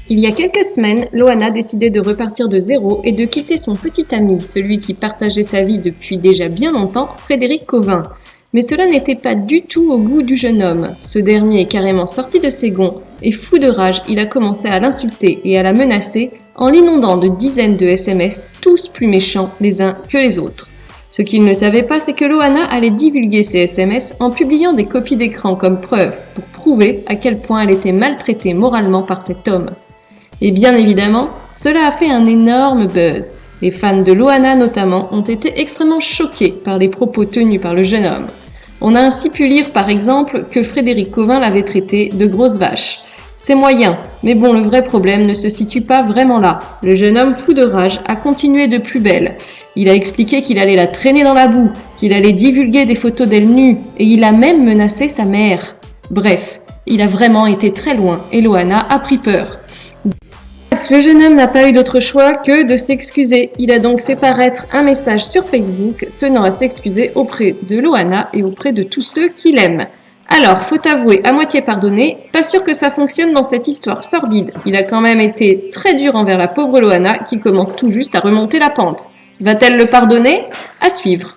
Il y a quelques semaines, Loana décidait de repartir de zéro et de quitter son petit ami, celui qui partageait sa vie depuis déjà bien longtemps, Frédéric Covin. Mais cela n'était pas du tout au goût du jeune homme. Ce dernier est carrément sorti de ses gonds et fou de rage, il a commencé à l'insulter et à la menacer en l'inondant de dizaines de SMS, tous plus méchants les uns que les autres. Ce qu'il ne savait pas, c'est que Loana allait divulguer ces SMS en publiant des copies d'écran comme preuve pour prouver à quel point elle était maltraitée moralement par cet homme. Et bien évidemment, cela a fait un énorme buzz. Les fans de Loana notamment ont été extrêmement choqués par les propos tenus par le jeune homme. On a ainsi pu lire par exemple que Frédéric Covin l'avait traité de grosse vache. C'est moyen, mais bon, le vrai problème ne se situe pas vraiment là. Le jeune homme fou de rage a continué de plus belle. Il a expliqué qu'il allait la traîner dans la boue, qu'il allait divulguer des photos d'elle nue, et il a même menacé sa mère. Bref, il a vraiment été très loin et Loana a pris peur. Le jeune homme n'a pas eu d'autre choix que de s'excuser. Il a donc fait paraître un message sur Facebook tenant à s'excuser auprès de Loana et auprès de tous ceux qui l'aiment. Alors, faut avouer, à moitié pardonné, pas sûr que ça fonctionne dans cette histoire sordide. Il a quand même été très dur envers la pauvre Loana qui commence tout juste à remonter la pente. Va-t-elle le pardonner ? À suivre.